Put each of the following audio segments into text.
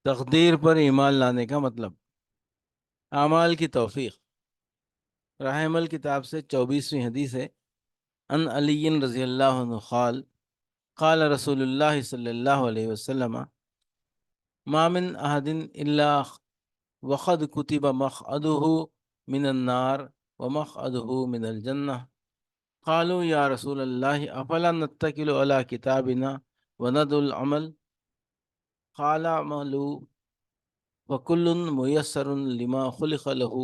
تقدیر پر ایمان لانے کا مطلب اعمال کی توفیق۔ راہ عمل کتاب سے 24ویں حدیث ہے۔ ان علی رضی اللہ عنہ قال قال رسول اللہ صلی اللہ علیہ وسلم ما من احد الا وقد کتب مقعده من النار ومقعده من الجنہ قالوا یا رسول اللہ افلا نتکل علی کتابنا وندع العمل قال اعملوا وکل میسر لما خلق له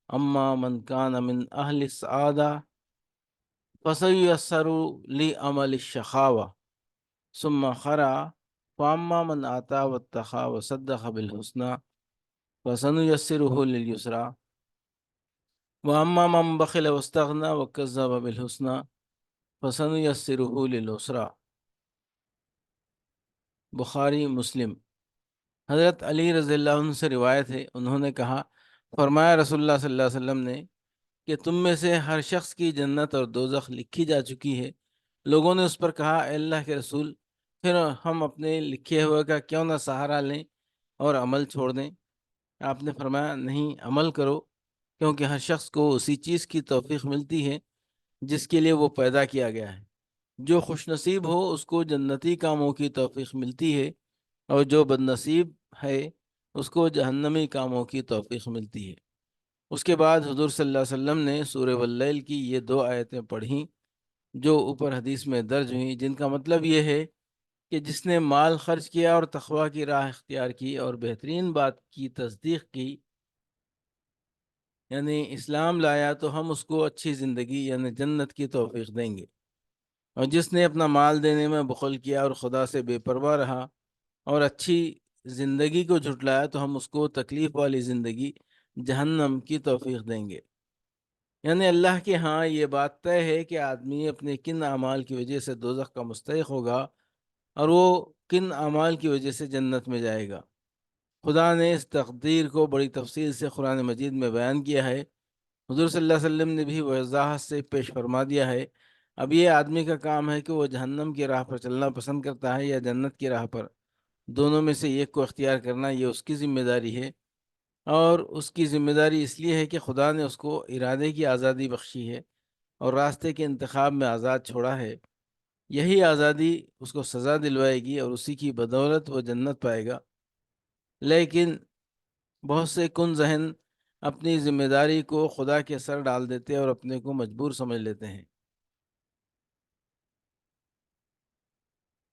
اما من کان من اہل السعادہ فسييسر لعمل الشقاوة ثم قرأ فأما من آتى واتقى وصدق بالحسنى فسنيسره لليسرى وأما من بخل واستغنى وكذب بالحسنى فسنيسره للعسرى۔ بخاری مسلم۔ حضرت علی رضی اللہ عنہ سے روایت ہے، انہوں نے کہا، فرمایا رسول اللہ صلی اللہ علیہ وسلم نے کہ تم میں سے ہر شخص کی جنت اور دوزخ لکھی جا چکی ہے۔ لوگوں نے اس پر کہا، اے اللہ کے رسول، پھر ہم اپنے لکھے ہوئے کا کیوں نہ سہارا لیں اور عمل چھوڑ دیں؟ آپ نے فرمایا، نہیں، عمل کرو، کیونکہ ہر شخص کو اسی چیز کی توفیق ملتی ہے جس کے لیے وہ پیدا کیا گیا ہے۔ جو خوش نصیب ہو اس کو جنتی کاموں کی توفیق ملتی ہے، اور جو بد نصیب ہے اس کو جہنمی کاموں کی توفیق ملتی ہے۔ اس کے بعد حضور صلی اللہ علیہ وسلم نے سورہ واللیل کی یہ 2 آیتیں پڑھیں جو اوپر حدیث میں درج ہوئیں، جن کا مطلب یہ ہے کہ جس نے مال خرچ کیا اور تقوی کی راہ اختیار کی اور بہترین بات کی تصدیق کی، یعنی اسلام لایا، تو ہم اس کو اچھی زندگی یعنی جنت کی توفیق دیں گے۔ اور جس نے اپنا مال دینے میں بخل کیا اور خدا سے بے پرواہ رہا اور اچھی زندگی کو جھٹلایا، تو ہم اس کو تکلیف والی زندگی جہنم کی توفیق دیں گے۔ یعنی اللہ کے ہاں یہ بات طے ہے کہ آدمی اپنے کن اعمال کی وجہ سے دوزخ کا مستحق ہوگا اور وہ کن اعمال کی وجہ سے جنت میں جائے گا۔ خدا نے اس تقدیر کو بڑی تفصیل سے قرآن مجید میں بیان کیا ہے۔ حضور صلی اللہ علیہ وسلم نے بھی وضاحت سے پیش فرما دیا ہے۔ اب یہ آدمی کا کام ہے کہ وہ جہنم کی راہ پر چلنا پسند کرتا ہے یا جنت کی راہ پر، دونوں میں سے ایک کو اختیار کرنا یہ اس کی ذمہ داری ہے۔ اور اس کی ذمہ داری اس لیے ہے کہ خدا نے اس کو ارادے کی آزادی بخشی ہے اور راستے کے انتخاب میں آزاد چھوڑا ہے۔ یہی آزادی اس کو سزا دلوائے گی اور اسی کی بدولت وہ جنت پائے گا۔ لیکن بہت سے کن ذہن اپنی ذمہ داری کو خدا کے سر ڈال دیتے اور اپنے کو مجبور سمجھ لیتے ہیں۔